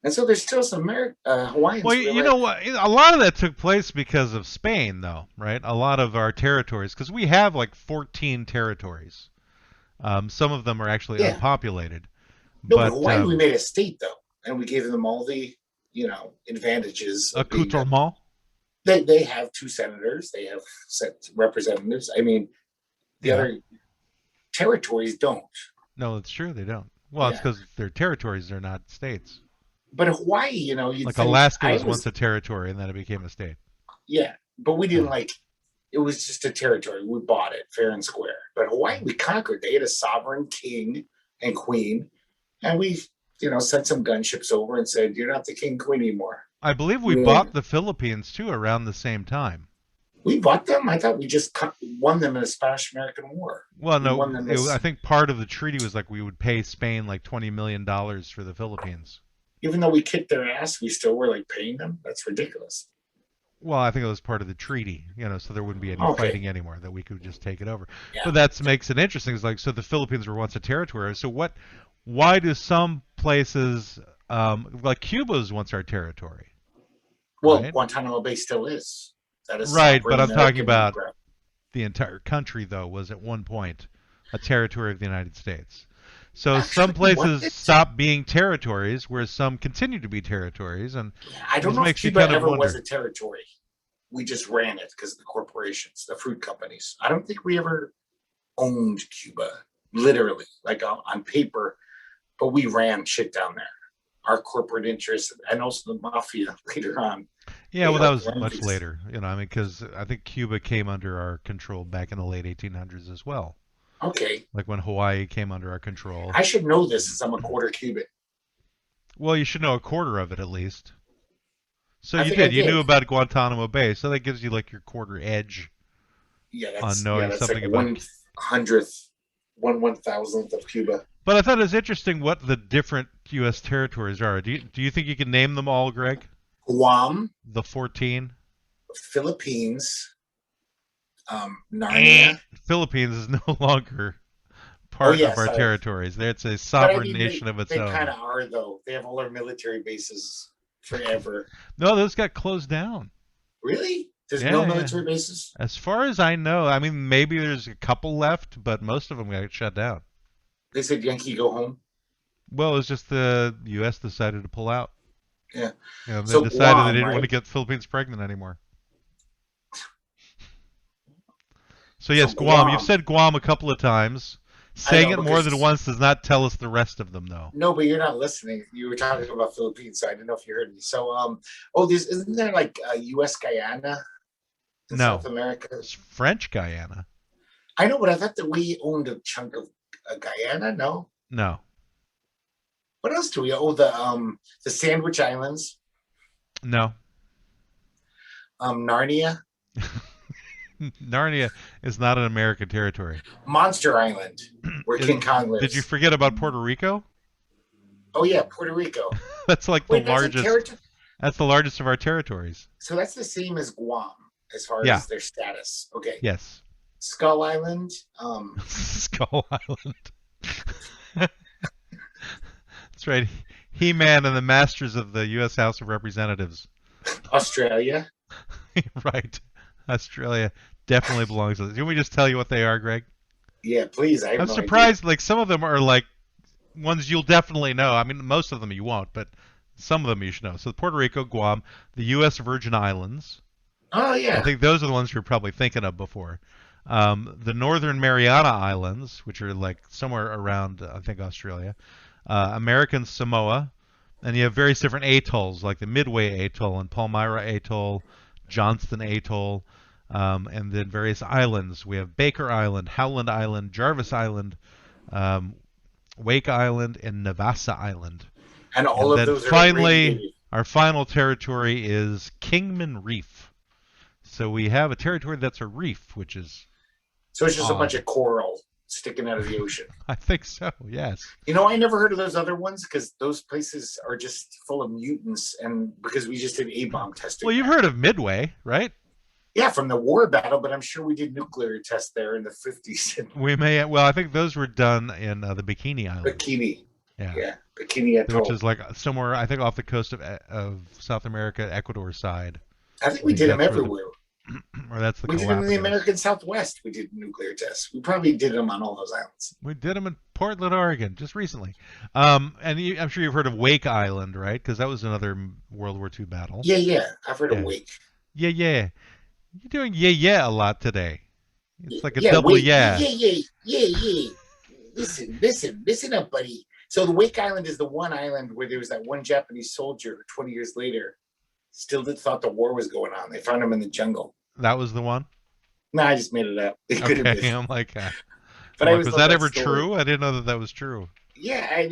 And so there's still some Hawaiians. Well, who are you know what? A lot of that took place because of Spain, though, right? A lot of our territories, because we have like 14 territories. Some of them are actually Yeah. unpopulated. No, but Hawaii, we made a state though, and we gave them all the advantages. Of being that- accoutrement. They have 2 senators. They have representatives. I mean, the Yeah. other territories don't. No, it's true they don't. Well, it's Yeah. because they're territories; they're not states. But Hawaii, you'd Like think Alaska I was once a territory, and then it became a state. Yeah, but we didn't it was just a territory. We bought it fair and square. But Hawaii, we conquered. They had a sovereign king and queen, and we, sent some gunships over and said, "You're not the king queen anymore." I believe we Yeah. bought the Philippines too around the same time. We bought them. I thought we just won them in the Spanish-American War. Well, We no, won them this- I think part of the treaty was like we would pay Spain like $20 million for the Philippines. Even though we kicked their ass, we still were paying them. That's ridiculous. Well, I think it was part of the treaty, so there wouldn't be any Okay. fighting anymore, that we could just take it over. Yeah. But that makes it interesting. It's like, so the Philippines were once a territory. So why do some places, like Cuba was once our territory? Well, Right. Guantanamo Bay still is. That is Right, sovereign but I'm talking American about crap. the entire country, though, was at one point a territory of the United States. So Actually, some places what? stopped being territories, whereas some continue to be territories. And I don't This know if makes you Cuba kind of ever was wonder. a territory. we just ran it because of the corporations, the fruit companies. I don't think we ever owned Cuba, literally, like on paper, but we ran shit down there. Our corporate interests and also the mafia later on. Yeah, well, that was much later, you know. I mean, because I think Cuba came under our control back in the late 1800s as well. Okay. Like when Hawaii came under our control. I should know this since I'm a quarter Cuban. Well, you should know a quarter of it at least. So I you think did. I You did. knew about Guantanamo Bay, so that gives you like your quarter edge Yeah, on knowing that's something like about. 1/1000th of Cuba. But I thought it was interesting what the different U.S. territories are. Do you think you can name them all, Greg? Guam, The 14? Philippines, Narnia. Philippines is no longer part yeah, of our sorry. territories. It's a But sovereign nation of its they own. kind of are, though. They have all their military bases forever. No, those got closed down. Really? There's Yeah, no yeah. military bases? As far as I know, I mean, maybe there's a couple left, but most of them got shut down. They said Yankee go home? Well, it's just the U.S. decided to pull out. Yeah. You know, they So decided Guam, they didn't want right? to get Philippines pregnant anymore. So yes, So Guam. Guam. You've said Guam a couple of times. Saying know, it more because- than once does not tell us the rest of them, though. No, but you're not listening. You were talking about Philippines, so I didn't know if you heard me. So, isn't there like U.S. Guyana in No. South America? It's French Guyana. I know, but I thought that we owned a chunk of Guyana. No. No. What else do we own? The Sandwich Islands, No. Narnia, Narnia is not an American territory. Monster Island, where King Kong lives. Did you forget about Puerto Rico? Oh yeah, Puerto Rico. That's like Wait, the largest. That's the largest of our territories. So that's the same as Guam as far Yeah. as their status. Okay. Yes. Skull Island. Skull Island. That's right. He-Man and the Masters of the U.S. House of Representatives. Australia. Right. Australia definitely belongs to us. Can we just tell you what they are, Greg? Yeah, please. I have I'm no surprised. Like some of them are like ones you'll definitely know. I mean, most of them you won't, but some of them you should know. So Puerto Rico, Guam, the U.S. Virgin Islands. Idea. Oh yeah. I think those are the ones you're probably thinking of before. The Northern Mariana Islands, which are like somewhere around, I think, Australia. American Samoa. And you have various different atolls, like the Midway Atoll and Palmyra Atoll, Johnston Atoll, and then various islands. We have Baker Island, Howland Island, Jarvis Island, Wake Island, and Navassa Island. And all And of then those are finally, abbreviated. our final territory is Kingman Reef. So we have a territory that's a reef, which is, So it's just a odd. bunch of coral sticking out of the ocean. I think so, yes. You know, I never heard of those other ones because those places are just full of mutants, and because we just did A-bomb testing. Well, you've heard of Midway, right? Yeah, from the war battle, but I'm sure we did nuclear tests there in the 50s in We may, well, I think those were done in the Bikini Islands. Bikini. Yeah. Yeah, Bikini Atoll. Which is like somewhere, I think, off the coast of South America, Ecuador side. I think we did them That's where the- everywhere. Or that's the We did them in the Galapagos. American Southwest. We did nuclear tests. We probably did them on all those islands. We did them in Portland, Oregon, just recently. I'm sure you've heard of Wake Island, right? Because that was another World War II battle. Yeah. I've heard Yeah. of Wake. Yeah. You're doing yeah a lot today. It's like a Yeah, double Wake. yeah. Yeah. Listen up, buddy. So the Wake Island is the one island where there was that one Japanese soldier 20 years later still thought the war was going on. They found him in the jungle. That was the one? No, I just made it up. It could have Okay, been. I'm like, But I always was love that ever story. true? I didn't know that was true. Yeah, I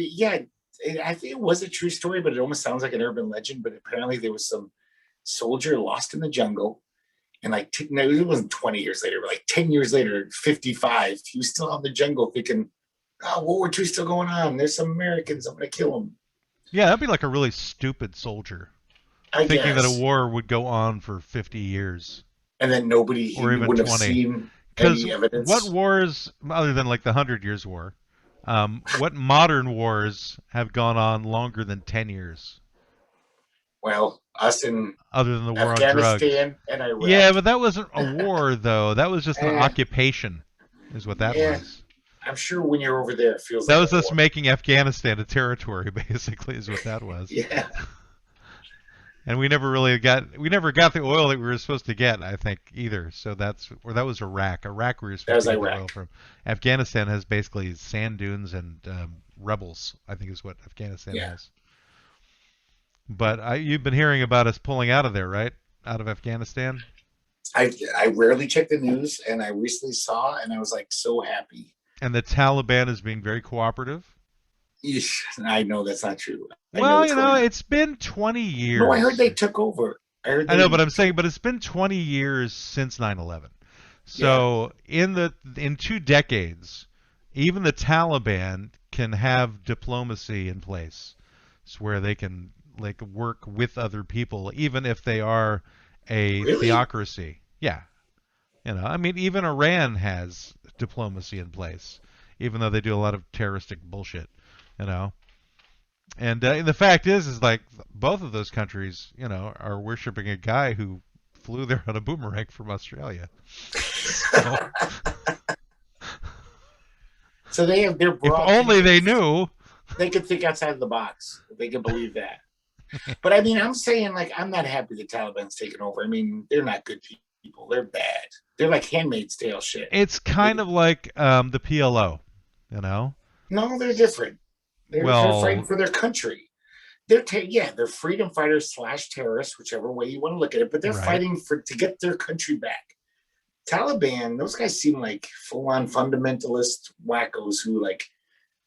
think it was a true story, but it almost sounds like an urban legend. But apparently, there was some soldier lost in the jungle, and no, it wasn't 20 years later, but like 10 years later, 55, he was still out in the jungle thinking, "Oh, World War II is still going on. There's some Americans. I'm gonna kill them." Yeah, that'd be like a really stupid soldier I thinking guess. that a war would go on for 50 years. And then nobody he Or even wouldn't have 20. seen Because any evidence. what wars, other than like the 100 Years' War, what modern wars have gone on longer than 10 years? Well, us in Other than the war on drugs. Afghanistan and Iraq. Yeah, but that wasn't a war, though. That was just an Eh. occupation, is what that Yeah. was. I'm sure when you're over there, it feels That like was a us war. making Afghanistan a territory, basically, is what that was. Yeah. And we never got the oil that we were supposed to get, I think, either. So that was Iraq. Iraq we were That supposed was to get the oil Iraq. from. Afghanistan has basically sand dunes and rebels, I think is what Afghanistan Yeah. has. But you've been hearing about us pulling out of there, right? Out of Afghanistan? I rarely check the news, and I recently saw, and I was like so happy. And the Taliban is being very cooperative. Eesh, I know that's not true. I know Well, what's going on. it's been 20 years. No, I heard they took over. I know, but I'm saying, but it's been 20 years since 9/11. So in 2 decades, even the Taliban can have diplomacy in place, so where they can like work with other people, even if they are a Really? theocracy. Yeah, I mean, even Iran has diplomacy in place, even though they do a lot of terroristic bullshit. You know. And the fact is like both of those countries, are worshiping a guy who flew there on a boomerang from Australia. So, So they have their if broad only they thinking. knew. They could think outside of the box. They can believe that. But I mean, I'm saying like I'm not happy the Taliban's taken over. I mean, they're not good people. They're bad. They're like Handmaid's Tale shit. It's kind of like the PLO, No, they're different. They're fighting Well, for their country. They're freedom fighters / terrorists, whichever way you want to look at it. But they're right. fighting to get their country back. Taliban, those guys seem like full-on fundamentalist wackos who like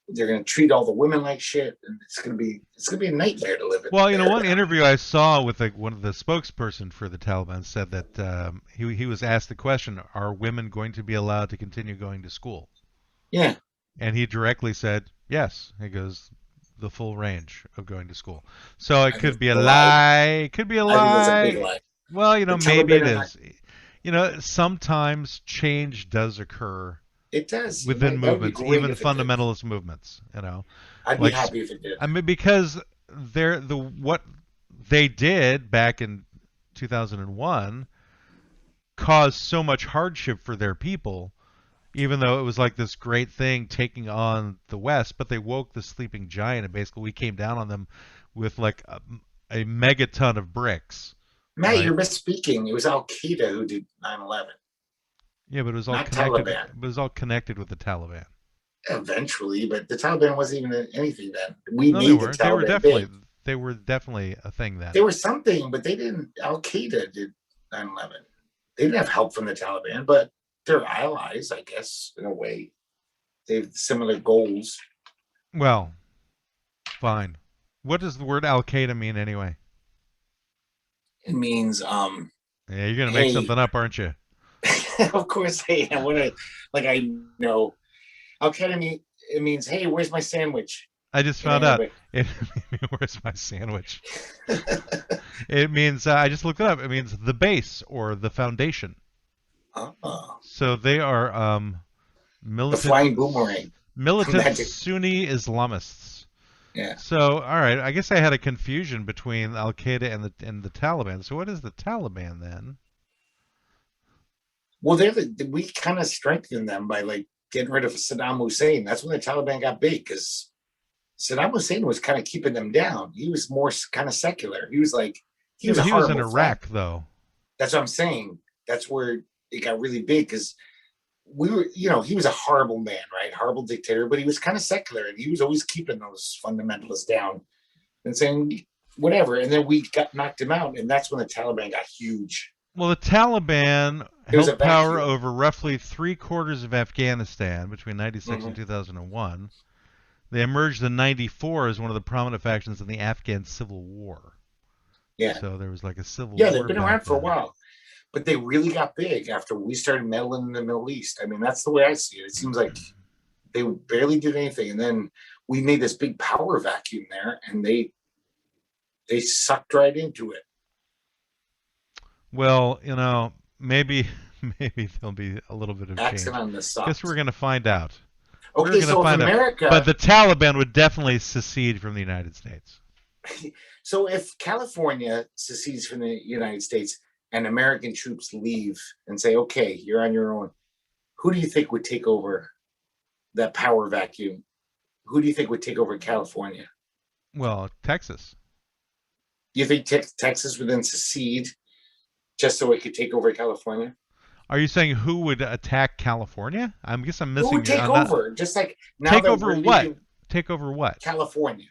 they're gonna treat all the women like shit, and it's gonna be a nightmare to live in. Well, one interview I saw with one of the spokesperson for the Taliban said that he was asked the question, "Are women going to be allowed to continue going to school?" Yeah. And he directly said, "Yes." He goes, "The full range of going to school." So it could be a lie. It could be a I think that's a lie. big lie. Well, The maybe it Taliban are is. Sometimes change does occur It does. within That would be movements, great even if it did. fundamentalist movements. I'd be Like, happy if it did. I mean, because what they did back in 2001 caused so much hardship for their people, even though it was like this great thing taking on the West, but they woke the sleeping giant, and basically we came down on them with like a megaton of bricks. Matt, Right. you're misspeaking. It was Al Qaeda who did 9/11, Yeah, but it was all not connected. Taliban. It was all connected with the Taliban. Eventually, but the Taliban wasn't even anything then. We No, they made the weren't. They were Taliban definitely big. they were definitely a thing then. They were something, but they didn't. Al Qaeda did 9/11. They didn't have help from the Taliban, but they're allies, I guess, in a way. They have similar goals. Well, fine. What does the word Al Qaeda mean anyway? It means, Yeah, you're gonna make hey, something up, aren't you? of course, hey, I know. Al Qaeda it means, hey, where's my sandwich? I just In found out. Arabic. Where's my sandwich? It means I just looked it up. It means the base or the foundation. So they are The militant flying boomerang. Magic. Sunni Islamists. Yeah. So all right, I guess I had a confusion between Al Qaeda and the Taliban. So what is the Taliban then? Well, we kind of strengthened them by like getting rid of Saddam Hussein. That's when the Taliban got big because Saddam Hussein was kind of keeping them down. He was more kind of secular. He was like He was in horrible Iraq threat. though. That's what I'm saying. That's where it got really big because he was a horrible man, right? Horrible dictator, but he was kind of secular and he was always keeping those fundamentalists down and saying whatever. And then we knocked him out, and that's when the Taliban got huge. Well, the Taliban There was a held power vacuum. over roughly 3/4 of Afghanistan between 96 and Mhm. 2001. They emerged in 94 as one of the prominent factions in the Afghan Civil War. Yeah. So there was like a civil Yeah, war. they've been back around for a then. while. But they really got big after we started meddling in the Middle East. I mean, that's the way I see it. It seems like they barely did anything. And then we made this big power vacuum there, and they sucked right into it. Well, maybe there'll be a little bit of change. Accent on the socks. Guess we're going to find out. Okay, We're going so to if find out. America, But the Taliban would definitely secede from the United States. so if California secedes from the United States and American troops leave and say, okay, you're on your own, who do you think would take over that power vacuum? Who do you think would take over California? Well, Texas. You think Texas would then secede just so it could take over California? Are you saying who would attack California? I guess I'm Who missing would take over? Just like now take that over we're what? leaving Take over what? California.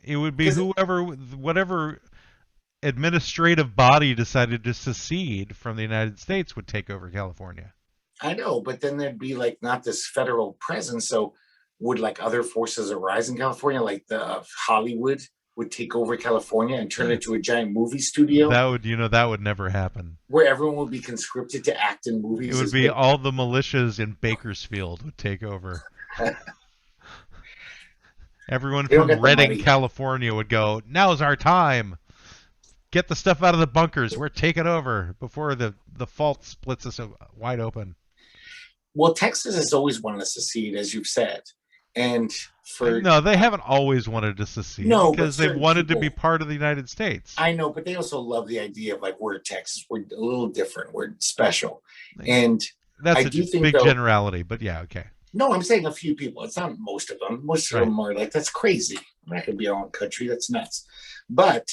It would be whatever administrative body decided to secede from the United States would take over California. I know, but then there'd be like not this federal presence. So would like other forces arise in California, like the Hollywood would take over California and turn it into a giant movie studio? That would never happen. Where everyone would be conscripted to act in movies. It would be all the militias in Bakersfield would take over. Everyone from Redding, California would go, now's our time. Get the stuff out of the bunkers. We're taking over before the fault splits us wide open. Well, Texas has always wanted to secede, as you've said. And no, they haven't always wanted to secede because they've wanted to be part of the United States. I know, but they also love the idea of like we're Texas, we're a little different, we're special. And that's a big generality, but yeah, okay. No, I'm saying a few people. It's not most of them. Most of them are like, that's crazy. I'm not going to be our own country. That's nuts. But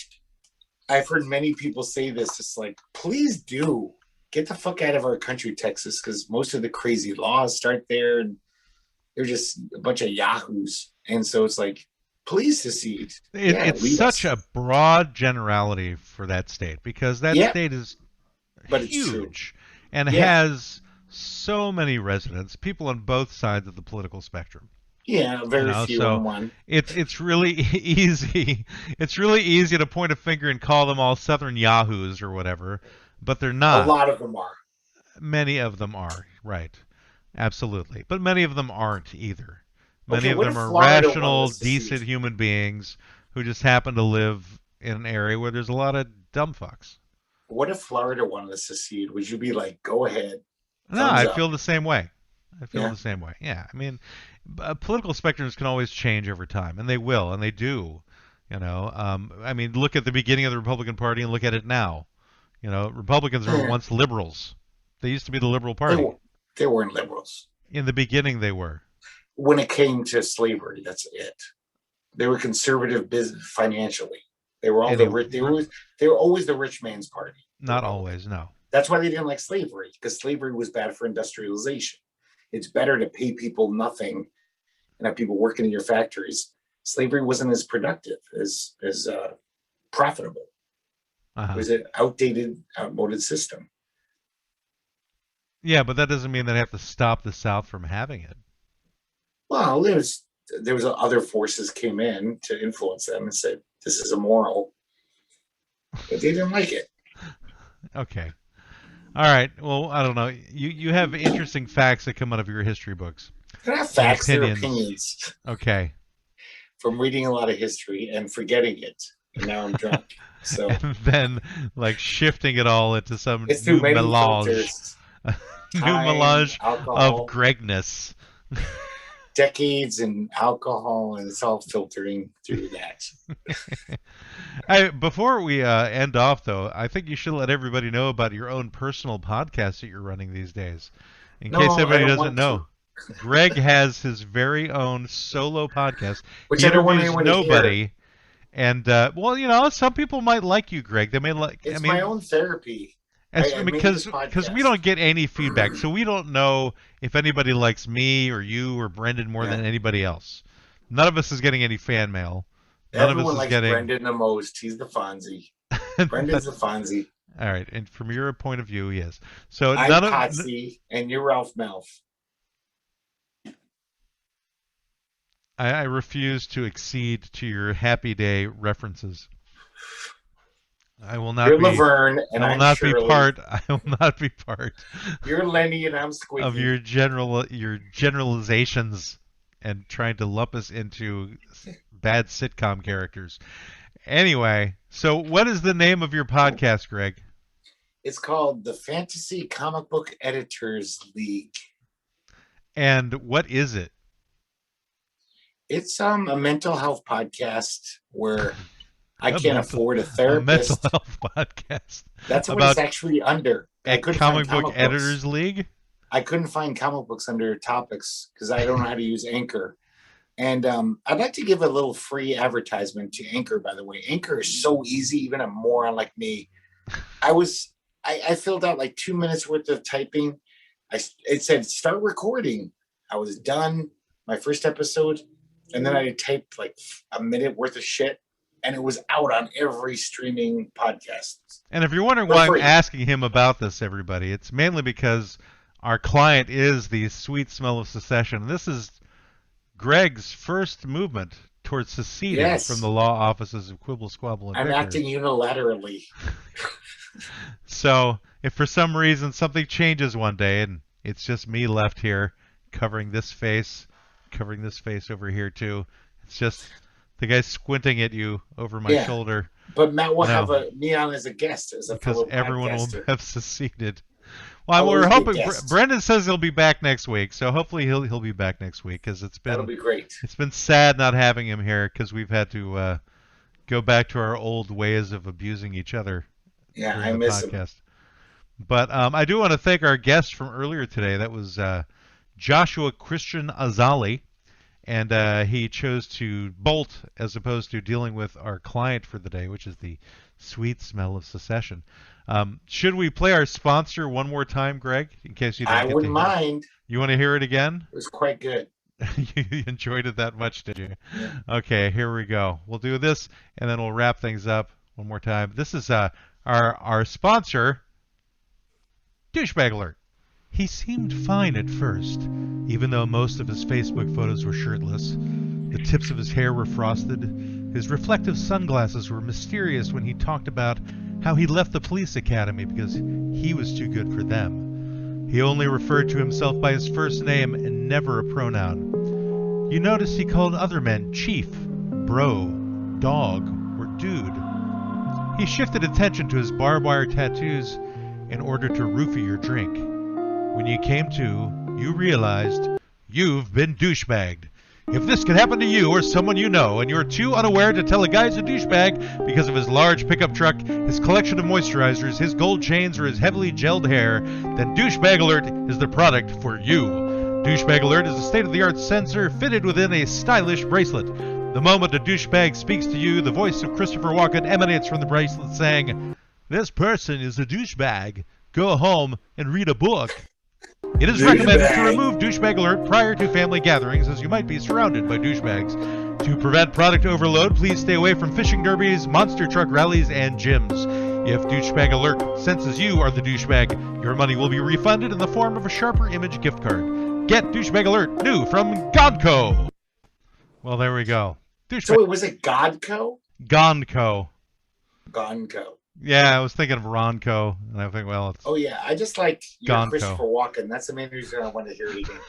I've heard many people say this. It's like, please do get the fuck out of our country, Texas, because most of the crazy laws start there, and they're just a bunch of yahoos. And so it's like, please secede. It's such a broad generality for that state because that state is huge and has so many residents, people on both sides of the political spectrum. Yeah, very few in one. It's really easy. It's really easy to point a finger and call them all Southern yahoos or whatever, but they're not. A lot of them are. Many of them are, right. Absolutely. But many of them aren't either. Many of them are rational, decent human beings who just happen to live in an area where there's a lot of dumb fucks. What if Florida wanted to secede? Would you be like, go ahead? No, I feel the same way. The same way. Yeah, I mean, political spectrums can always change over time, and they will, and they do. You know, I mean, look at the beginning of the Republican Party and look at it now. You know, Republicans were once liberals. They used to be the liberal party. They weren't liberals. In the beginning, they were. When it came to slavery, that's it. They were conservative business financially. They were all the rich. They were always the rich man's party. Not always, no. That's why they didn't like slavery, because slavery was bad for industrialization. It's better to pay people nothing and have people working in your factories. Slavery wasn't as productive, as profitable. It was an outmoded system. Yeah, but that doesn't mean they have to stop the South from having it. Well, there was other forces came in to influence them and said, this is immoral. But they didn't like it. Okay. All right. Well, I don't know. You have interesting facts that come out of your history books. They're not facts, they're opinions. Okay. From reading a lot of history and forgetting it. And now I'm drunk. So and then like shifting it all into some new melange. New melange of Gregness. Decades and alcohol, and it's all filtering through that. Before we end off, though, I think you should let everybody know about your own personal podcast that you're running these days. In case anybody doesn't know, Greg has his very own solo podcast. Which I don't want anyone to hear. And well, you know, some people might like you, Greg. They may like. It's my own therapy. Because we don't get any feedback, so we don't know if anybody likes me or you or Brendan more than anybody else. None of us is getting any fan mail. Everyone likes Brendan the most. He's the Fonzie. Brendan's the Fonzie. All right, and from your point of view, yes. So I'm Patsy, and you're Ralph Malph. I refuse to accede to your Happy Day references. I will not. You're be, Laverne, and I will I'm not Shirley. be part. I will not be part. You're Lenny, and I'm Squeaky. Of your generalizations and trying to lump us into bad sitcom characters. Anyway, so what is the name of your podcast, Greg? It's called the Fantasy Comic Book Editors League. And what is it? It's a mental health podcast where I can't afford a therapist. A mental health podcast. That's what it's actually under. A comic book editors league? I couldn't find comic books under topics because I don't know how to use Anchor. And I'd like to give a little free advertisement to Anchor, by the way. Anchor is so easy, even a moron like me. I filled out like 2 minutes worth of typing. It said, start recording. I was done my first episode. And then I typed like a minute worth of shit. And it was out on every streaming podcast. And if you're wondering why I'm asking him about this, everybody, it's mainly because our client is the Sweet Smell of Secession. This is Greg's first movement towards seceding from the law offices of Quibble, Squabble, and Bicker. I'm acting unilaterally. So if for some reason something changes one day and it's just me left here covering this face over here too, it's just the guy squinting at you over my shoulder. But Matt will have me on as a guest, because everyone will have seceded. Well, we're hoping. Brendan says he'll be back next week, so hopefully he'll be back next week, because that'll be great. It's been sad not having him here because we've had to go back to our old ways of abusing each other. Yeah, I miss him. But I do want to thank our guest from earlier today. That was Joshua Christian Azali. And he chose to bolt as opposed to dealing with our client for the day, which is the Sweet Smell of Secession. Should we play our sponsor one more time, Greg, in case you didn't I wouldn't mind. You want to hear it again? It was quite good. You enjoyed it that much, did you? Yeah. Okay, here we go. We'll do this, and then we'll wrap things up one more time. This is our sponsor, Douchebag Alert. He seemed fine at first, even though most of his Facebook photos were shirtless. The tips of his hair were frosted. His reflective sunglasses were mysterious when he talked about how he left the police academy because he was too good for them. He only referred to himself by his first name and never a pronoun. You notice he called other men chief, bro, dog, or dude. He shifted attention to his barbed wire tattoos in order to roofie your drink. When you came to, you realized you've been douchebagged. If this could happen to you or someone you know, and you're too unaware to tell a guy's a douchebag because of his large pickup truck, his collection of moisturizers, his gold chains, or his heavily gelled hair, then Douchebag Alert is the product for you. Douchebag Alert is a state-of-the-art sensor fitted within a stylish bracelet. The moment a douchebag speaks to you, the voice of Christopher Walken emanates from the bracelet saying, "This person is a douchebag. Go home and read a book." It is recommended to remove Douchebag Alert prior to family gatherings, as you might be surrounded by douchebags. To prevent product overload, please stay away from fishing derbies, monster truck rallies, and gyms. If Douchebag Alert senses you are the douchebag, your money will be refunded in the form of a Sharper Image gift card. Get Douchebag Alert new from Godco. Well, there we go. So wait, was it Godco? Gonco. Gonco. Yeah, I was thinking of Ronco, and I think, well, it's... Oh, yeah, I just like your Gonco. Christopher Walken. That's the main reason I want to hear it again.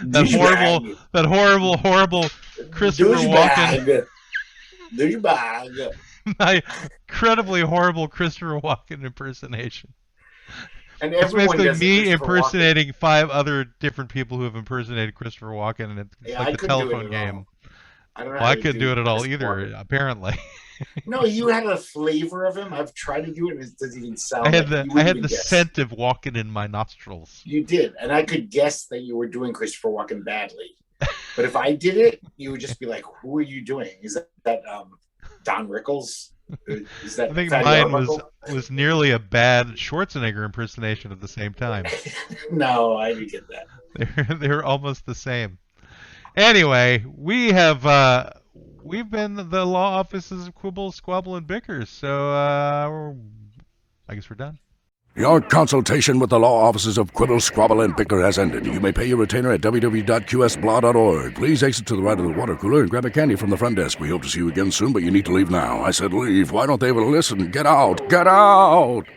that horrible Christopher Walken. Douchebag. My incredibly horrible Christopher Walken impersonation. And it's basically me impersonating 5 other different people who have impersonated Christopher Walken, and it's like the telephone game. I couldn't do it at all either, apparently. No, you had a flavor of him. I've tried to do it, and it doesn't even sound. I had the scent of Walken in my nostrils. You did, and I could guess that you were doing Christopher Walken badly. But if I did it, you would just be like, "Who are you doing? Is that Don Rickles? Is that?" I think mine was nearly a bad Schwarzenegger impersonation at the same time. No, I didn't get that. They're almost the same. Anyway, we've been the law offices of Quibble, Squabble, and Bicker, so I guess we're done. Your consultation with the law offices of Quibble, Squabble, and Bicker has ended. You may pay your retainer at www.qsblaw.org. Please exit to the right of the water cooler and grab a candy from the front desk. We hope to see you again soon, but you need to leave now. I said leave. Why don't they ever listen? Get out! Get out!